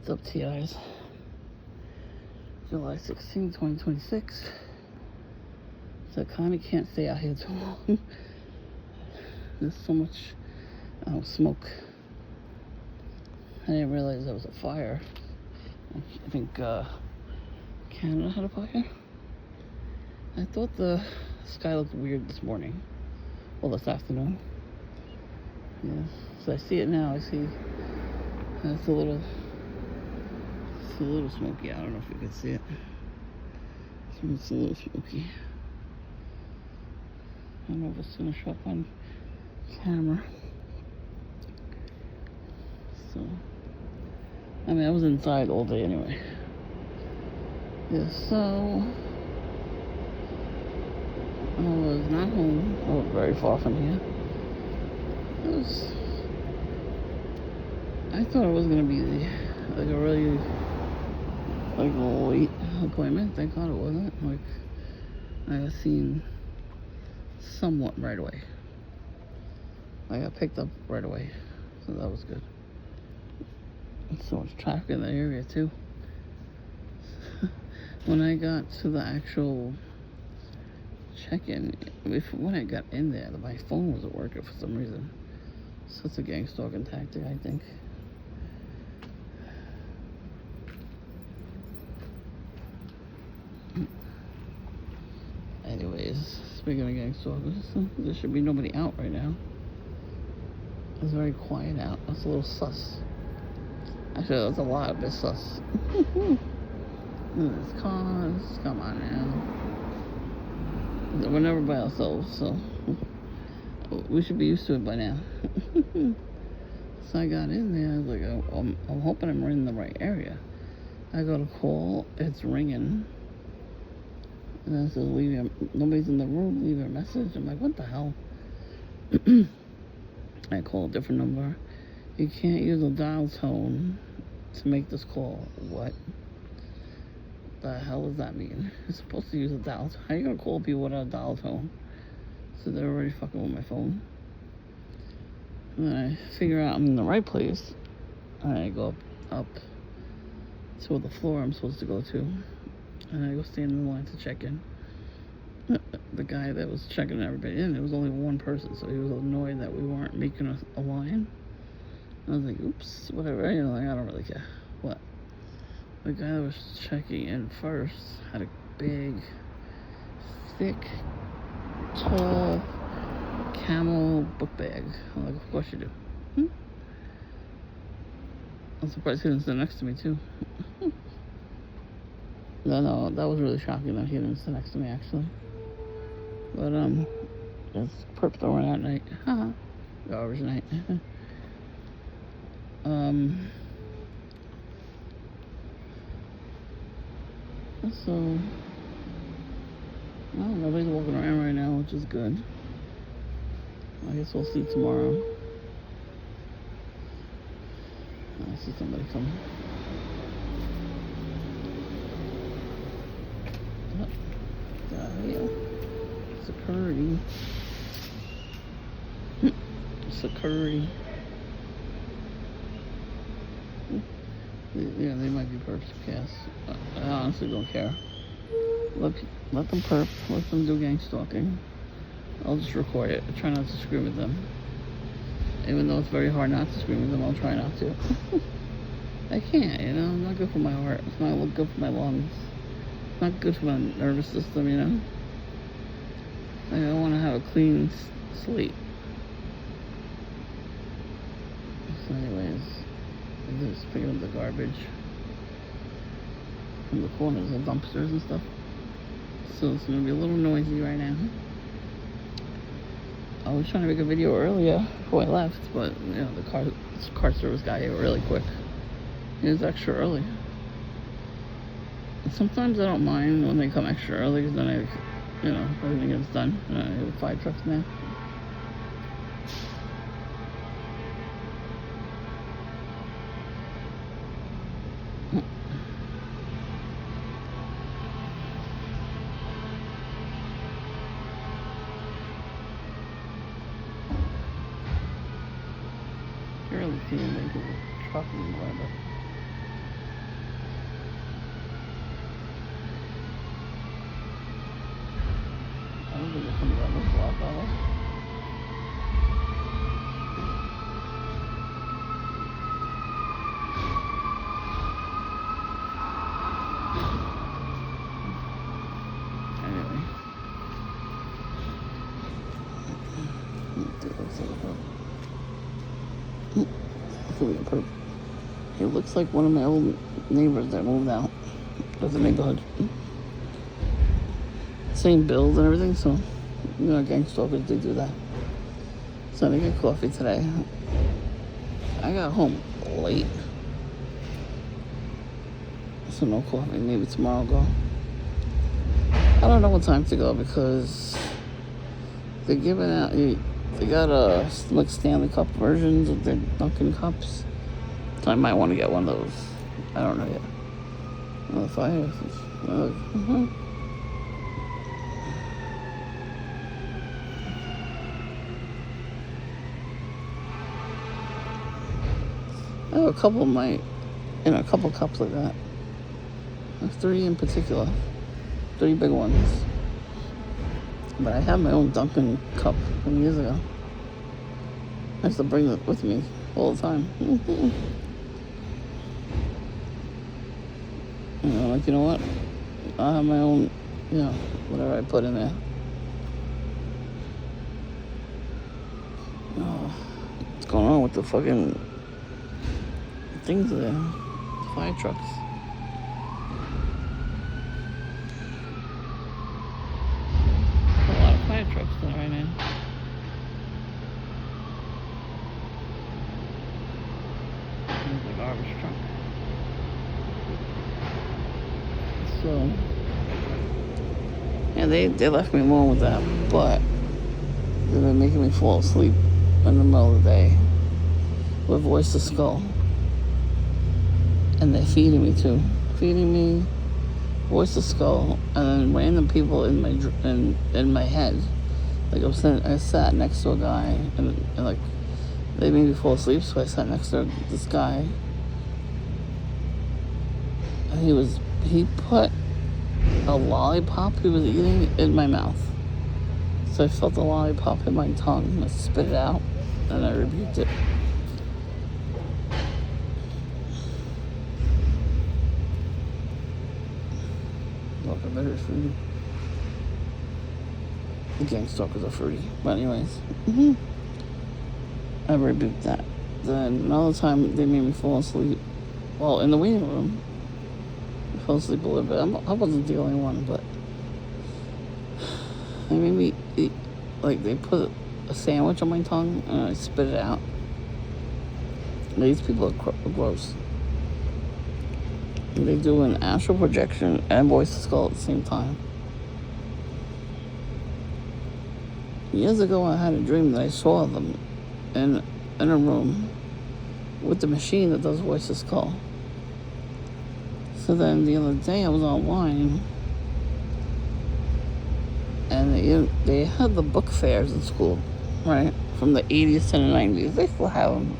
What's up, TIs? July 16, 2026. So I kind of can't stay out here too long. There's so much smoke. I didn't realize there was a fire. I think Canada had a fire. I thought the sky looked weird this morning. Well, this afternoon. Yeah. So I see it now. I see it's a little smoky. I don't know if you can see it. It's a little smoky. I don't know if it's gonna show up on camera. So, I mean, I was inside all day anyway. Yeah, so I was not home. I was very far from here. I thought it was gonna be like a really late appointment. Thank God it wasn't. Like, I got seen somewhat right away. I got picked up right away, so that was good. There's so much traffic in the area too. When I got to the actual check-in, when I got in there, my phone wasn't working for some reason. So it's a gang stalking tactic, I think. Anyways, speaking of gang stalkers, there should be nobody out right now. It's very quiet out. That's a little sus. Actually, that's a lot bit sus. There's cars. Come on now. We're never by ourselves, so we should be used to it by now. So I got in there. I was like, I'm hoping I'm in the right area. I go to call. It's ringing. And then it says, nobody's in the room, leave a message. I'm like, what the hell? I call a different number. You can't use a dial tone to make this call. What the hell does that mean? You're supposed to use a dial tone. How are you gonna call people without a dial tone? So they're already fucking with my phone. And then I figure out I'm in the right place. And I go up to the floor I'm supposed to go to. And I go stand in the line to check in. The guy that was checking everybody in, it was only one person, so he was annoyed that we weren't making a line. I was like, oops, whatever, you know, like, I don't really care. What? The guy that was checking in first had a big, thick, tall, camel book bag. I'm like, of course you do. I'm surprised he didn't sit next to me, too. No, that was really shocking that he didn't sit next to me, actually. But, it's perp throwing at night. Haha. Garbage night. So, well, nobody's walking around right now, which is good. I guess we'll see tomorrow. I see somebody coming. Yeah. Security. Security. Yeah, they might be perps, yes. I honestly don't care. Let them perp. Let them do gang stalking. I'll just record it. I try not to scream at them. Even though it's very hard not to scream at them, I'll try not to. I can't, you know. It's not good for my heart. It's not good for my lungs. It's not good for my nervous system, you know. I want to have a clean slate. So anyways, I'm just picking up the garbage from the corners of dumpsters and stuff. So it's going to be a little noisy right now. I was trying to make a video earlier before I left, but you know, the car service guy here really quick. He was extra early. And sometimes I don't mind when they come extra early, because then everything gets done. I have 5 trucks now. Barely seeing anything because the truck is going up. Could be a perp. He looks like one of my old neighbors that moved out of the neighborhood. Same build and everything, so, you know, gang stalkers, they do that. So I didn't get coffee today. I got home late. So no coffee. Maybe tomorrow I'll go. I don't know what time to go because they're giving out, they got like Stanley Cup versions of their Dunkin' Cups. So I might want to get one of those. I don't know yet. Oh, the fire. I have a couple of a couple cups like that. I have 3 in particular. 3 big ones. But I have my own Dunkin' cup from years ago. I used to bring it with me all the time. You know, like, you know what? I have my own, you know, whatever I put in there. Oh, what's going on with the fucking things there? Fire trucks. A lot of fire trucks there right now. There's a garbage truck. So, yeah, they left me alone with that, but they've been making me fall asleep in the middle of the day with Voice to Skull. And they're feeding me too. Feeding me Voice to Skull, and then random people in my head. Like I sat next to a guy, and like they made me fall asleep, so I sat next to this guy, and he put a lollipop he was eating in my mouth. So I felt the lollipop in my tongue. I spit it out, and I rebuked it. Look, I better fruity. The gang stalkers are fruity. But anyways, I rebuked that. Then another time they made me fall asleep. Well, in the waiting room. I fell asleep a little bit. I wasn't the only one, but they made me eat, like they put a sandwich on my tongue and I spit it out. These people are gross. They do an astral projection and Voice to Skull at the same time. Years ago, I had a dream that I saw them in a room with the machine that does Voice to Skull. So then the other day, I was online, and they had the book fairs in school, right? From the 80s to the 90s. They still have them.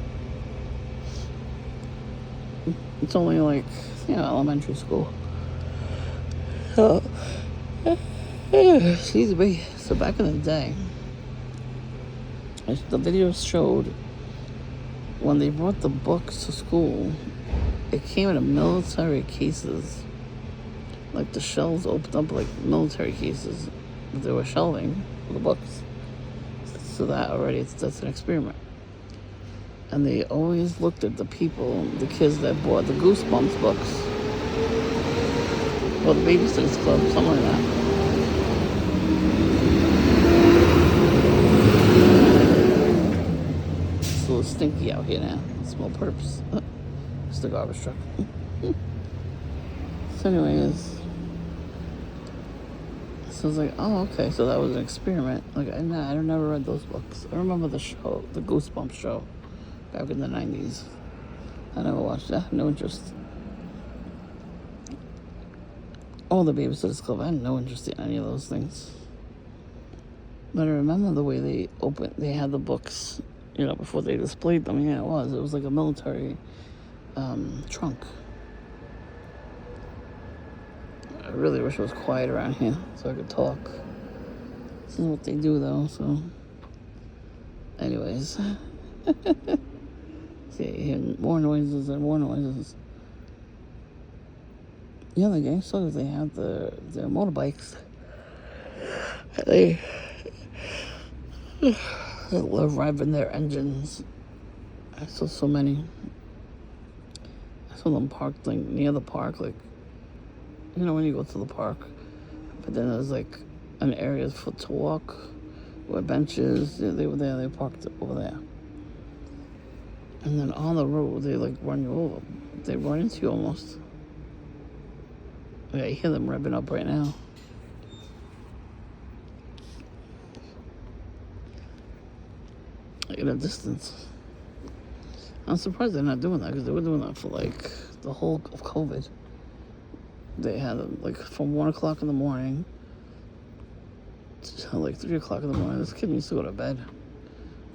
It's only like, you know, elementary school. So, excuse me. So back in the day, the video showed when they brought the books to school, it came in military cases. Like the shelves opened up like military cases. But they were shelving the books. So that's an experiment. And they always looked at the kids that bought the Goosebumps books. Or the Babysitter's Club, something like that. It's a little stinky out here now. I smell perps. It's the garbage truck. So anyways, so I was like, oh, okay, so that was an experiment. Like, I never read those books. I remember the show, the Goosebumps show, back in the 90s. I never watched that. No interest. Oh, the Babysitter's Club. I had no interest in any of those things. But I remember the way they had the books, you know, before they displayed them. Yeah, it was. It was like a military trunk. I really wish it was quiet around here so I could talk. This is what they do, though, so. Anyways. See, you hear more noises and more noises. Yeah, the gang stalkers, they have their motorbikes. They love revving their engines. I saw so many. I saw them parked like near the park, like when you go to the park. But then there's like an area to walk, with benches. They were there. They parked over there. And then on the road, they like run you over. They run into you almost. Like, I hear them revving up right now. Like, in a distance. I'm surprised they're not doing that, because they were doing that for like the whole of COVID. They had them like from 1 o'clock in the morning to like 3 o'clock in the morning. This kid needs to go to bed.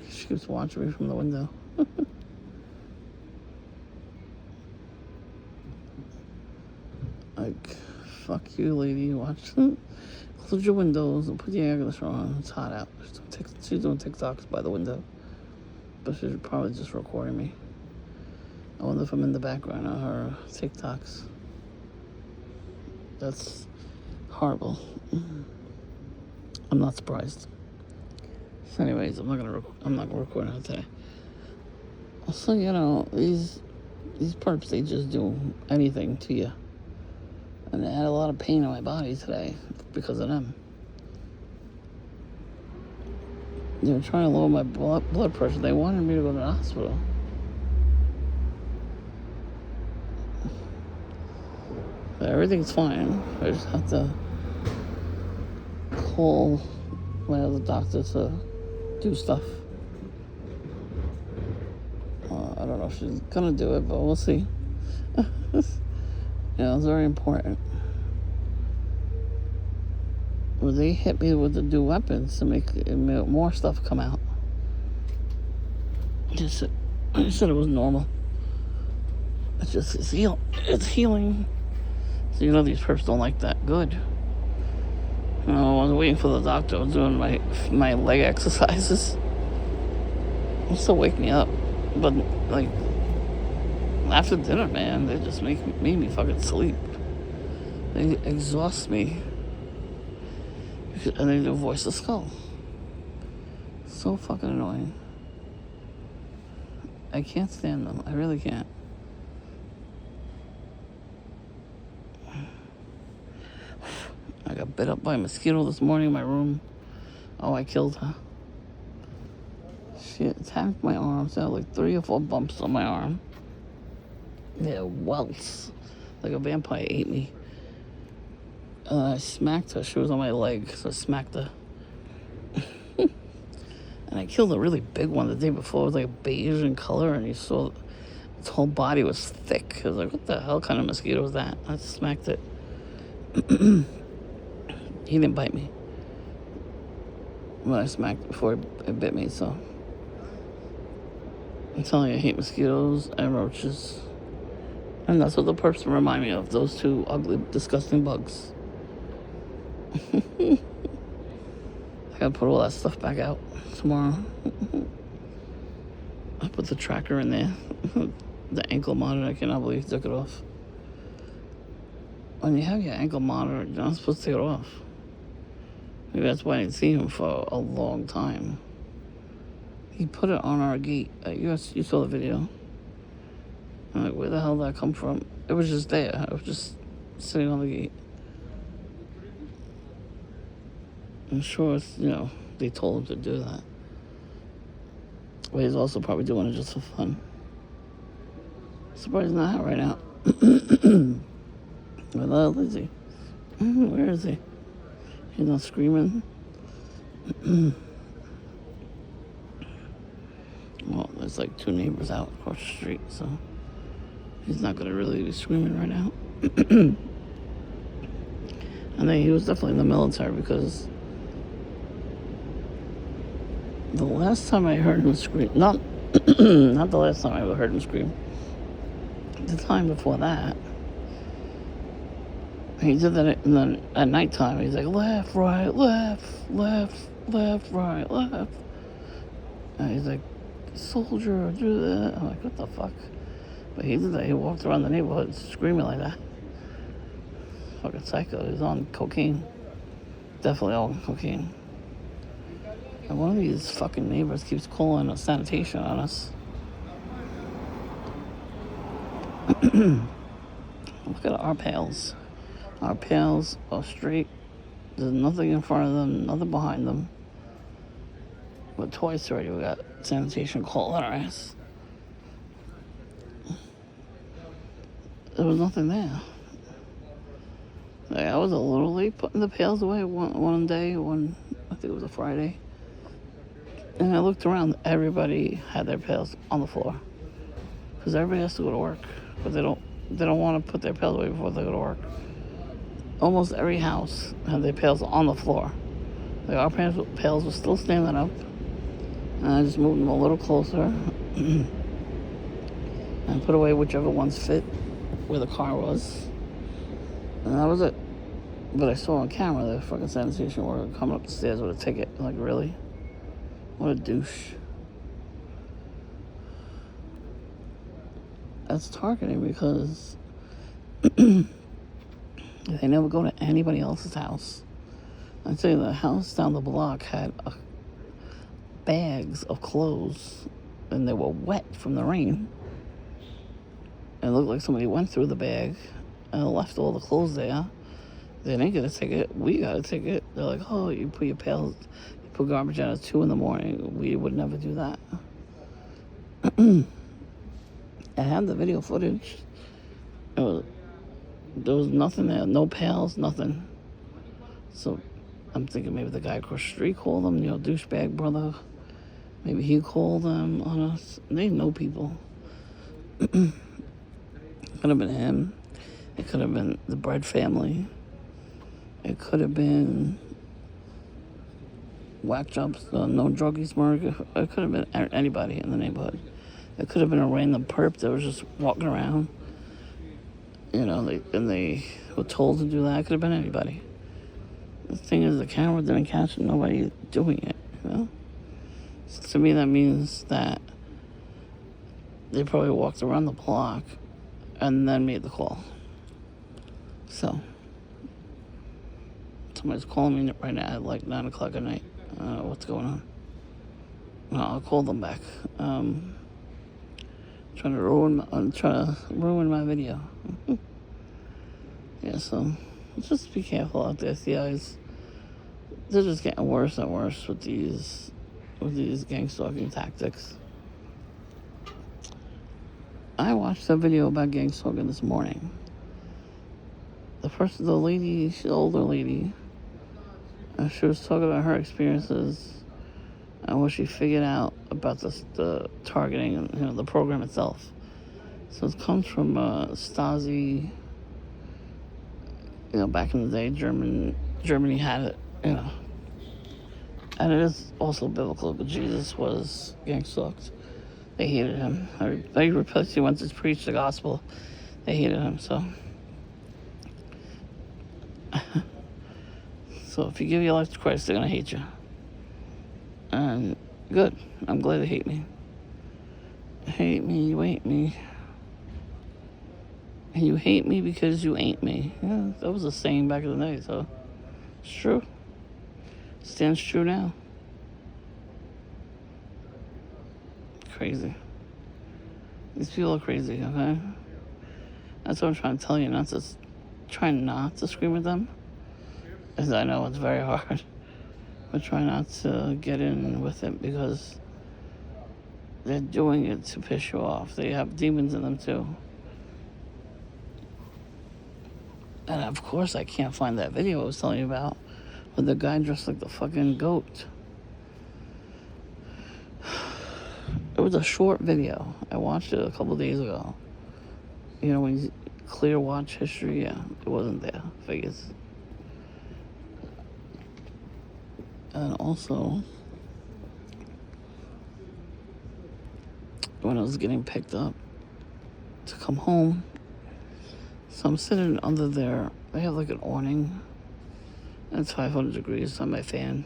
She keeps watching me from the window. Like, fuck you, lady. Watch. Close your windows and put the air conditioner on. It's hot out. She's doing TikToks by the window. But she's probably just recording me. I wonder if I'm in the background of her TikToks. That's horrible. I'm not surprised. So anyways, I'm not gonna record her today. So these perps, they just do anything to you. And I had a lot of pain in my body today because of them. They were trying to lower my blood pressure. They wanted me to go to the hospital. But everything's fine. I just have to call my other doctor to do stuff. I don't know if she's gonna do it, but we'll see. It's very important. Well, they hit me with the new weapons to make more stuff come out. I said it was normal. It's healing. So these perps don't like that. Good. I was waiting for the doctor. I was doing my leg exercises. They still wake me up, but like after dinner, man, they just made me fucking sleep. They exhaust me. And they do voice the skull. So fucking annoying. I can't stand them. I really can't. I got bit up by a mosquito this morning in my room. Oh, I killed her. She attacked my arm. So I had like 3 or 4 bumps on my arm. Yeah, welts. Like a vampire ate me. I smacked her. She was on my leg, so I smacked her. And I killed a really big one the day before. It was like beige in color, and you saw its whole body was thick. I was like, what the hell kind of mosquito was that? I smacked it. He didn't bite me. But I smacked it before it bit me, so. I'm telling you, I hate mosquitoes and roaches. And that's what the perps remind me of. Those 2 ugly, disgusting bugs. I gotta put all that stuff back out tomorrow. I put the tracker in there. The ankle monitor, I cannot believe he took it off. When you have your ankle monitor, you're not supposed to take it off. Maybe that's why I didn't see him for a long time. He put it on our gate. You saw the video. I'm like, where the hell did that come from? It was just there. It was just sitting on the gate. I'm sure they told him to do that. But he's also probably doing it just for fun. Surprised he's not out right now. Where the hell is he? Where is he? He's not screaming. Well, there's like 2 neighbors out across the street, so he's not gonna really be screaming right now. And then he was definitely in the military, because the last time I heard him scream, not the last time I ever heard him scream, the time before that, he did that, and then at nighttime he's like, left, right, left, left, left, right, left. And he's like, soldier, do that. I'm like, what the fuck? But he did that. He walked around the neighborhood screaming like that. Fucking psycho. He's on cocaine. Definitely on cocaine. And one of these fucking neighbors keeps calling a sanitation on us. Look at our pails. Our pails are straight. There's nothing in front of them, nothing behind them. But twice already we got sanitation called on our ass. There was nothing there. Like, I was a little late putting the pails away one day, I think it was a Friday. And I looked around, everybody had their pails on the floor. Because everybody has to go to work. But they don't want to put their pails away before they go to work. Almost every house had their pails on the floor. Like, our pails were still standing up. And I just moved them a little closer. And put away whichever ones fit where the car was. And that was it. But I saw on camera the fucking sanitation worker coming up the stairs with a ticket. Like, really? What a douche. That's targeting because they never go to anybody else's house. I'd say the house down the block had bags of clothes, and they were wet from the rain. It looked like somebody went through the bag and left all the clothes there. They didn't get a ticket. We got a ticket. They're like, oh, you put your pails, you put garbage out at 2 a.m. We would never do that. I had the video footage. There was nothing there. No pails, nothing. So I'm thinking maybe the guy across the street called them, douchebag brother. Maybe he called them on us. They know people. It could have been him. It could have been the Bread family. It could have been Whack Jobs, no Druggie Smurf. It could have been anybody in the neighborhood. It could have been a random perp that was just walking around. They were told to do that. It could have been anybody. The thing is, the camera didn't catch nobody doing it, So to me, that means that they probably walked around the block and then made the call. So, somebody's calling me right now at like 9 o'clock at night. What's going on? I'll call them back. Trying to ruin my video. Yeah, so just be careful out there, guys. They're just getting worse and worse with these gang stalking tactics. I watched a video about gang stalking this morning. The lady, she's an older lady, she was talking about her experiences and what she figured out about the targeting and the program itself. So it comes from Stasi. Back in the day, Germany had it. And it is also biblical, but Jesus was gang stalked. They hated him. They replaced him once he preached the gospel. They hated him, so. So if you give your life to Christ, they're going to hate you. And good. I'm glad they hate me. Hate me, you ain't me. And you hate me because you ain't me. Yeah, that was a saying back in the day, so it's true. Stands true now. Crazy. These people are crazy, okay? That's what I'm trying to tell you, try not to scream at them. Because I know it's very hard. But try not to get in with it because they're doing it to piss you off. They have demons in them too. And of course I can't find that video I was telling you about with the guy dressed like the fucking goat. It was a short video. I watched it a couple days ago. When you clear watch history, yeah, it wasn't there. Figures. And also, when I was getting picked up to come home, so I'm sitting under there. They have like an awning, and it's 500 degrees on my fan.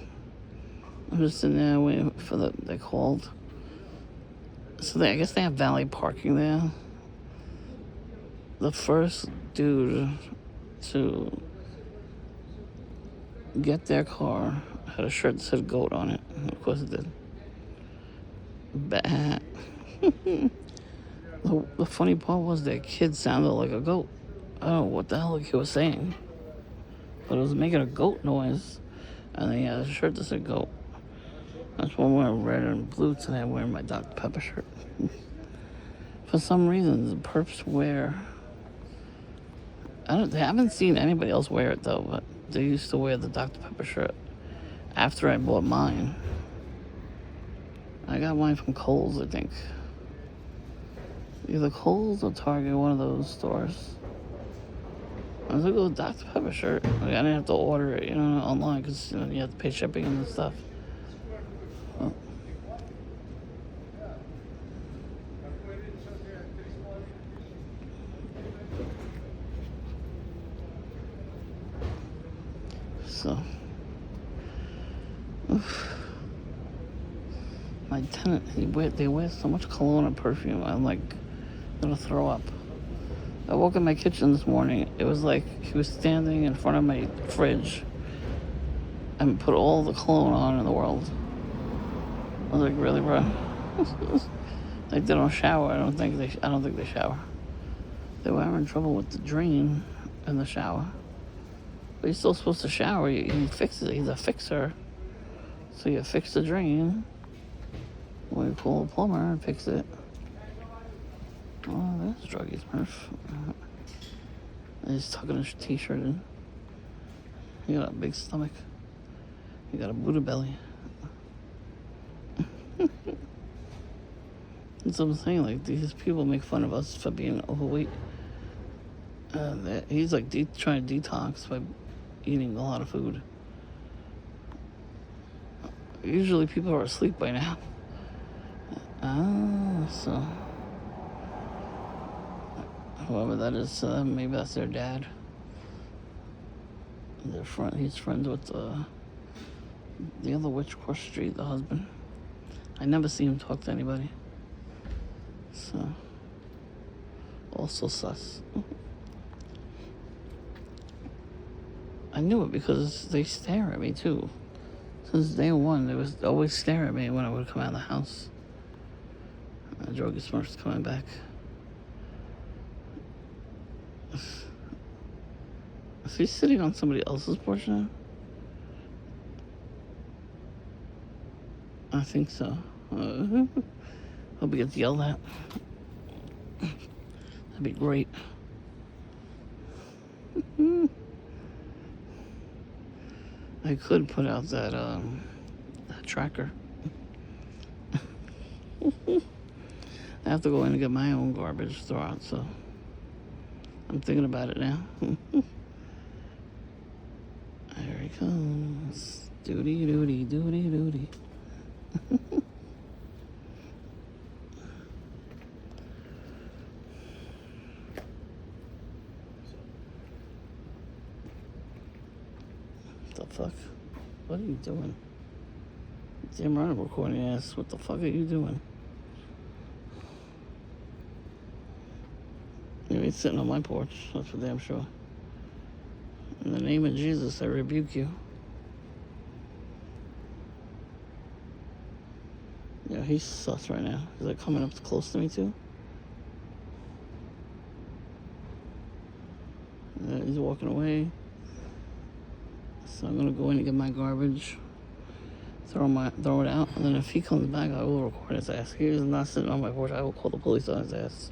I'm just sitting there waiting for they called. So I guess they have valet parking there. The first dude to get their car had a shirt that said goat on it. Of course it did. Bad. The funny part was that kid sounded like a goat. I don't know what the hell he was saying, but it was making a goat noise. And then he had a shirt that said goat. That's why I'm wearing red and blue today. I'm wearing my Dr. Pepper shirt. For some reason, the perps wear... I haven't seen anybody else wear it though, but they used to wear the Dr. Pepper shirt after I bought mine. I got mine from Kohl's, I think. Either Kohl's or Target, one of those stores. I was like, oh, Dr. Pepper shirt. Like, I didn't have to order it, online, because you have to pay shipping and stuff. Oh. So, oof. My tenant, they wear so much cologne and perfume. I'm like gonna throw up. I woke in my kitchen this morning. It was like he was standing in front of my fridge and put all the cologne on in the world. I was like, really, bro? Like, they don't shower. I don't think they shower. They were having trouble with the drain in the shower. But he's still supposed to shower. He fixes it. He's a fixer. So you fix the drain. We call a plumber and fix it. Oh, there's Druggie Smurf. He's tucking his t-shirt in. He got a big stomach. He got a Buddha belly. That's what I'm saying. Like, these people make fun of us for being overweight. He's like trying to detox by eating a lot of food. Usually people are asleep by now. So whoever that is, maybe that's their dad. He's friends with the other witch across the street, the husband. I never see him talk to anybody. So, also sus. I knew it because they stare at me too. Since day one, they was always staring at me when I would come out of the house. Druggie Smurf's coming back. Is he sitting on somebody else's porch now? I think so. Hope he gets yelled at. That'd be great. I could put out that tracker. I have to go in and get my own garbage to throw out, so I'm thinking about it now. There he comes. Doody, doody, doody, doody. What the fuck? What are you doing? Damn right I'm recording ass. What the fuck are you doing? You ain't sitting on my porch, that's for damn sure. In the name of Jesus, I rebuke you. Yeah, he's sus right now. He's like coming up close to me too. Yeah, he's walking away. So I'm gonna go in and get my garbage, throw it out, and then if he comes back, I will record his ass. He is not sitting on my porch. I will call the police on his ass.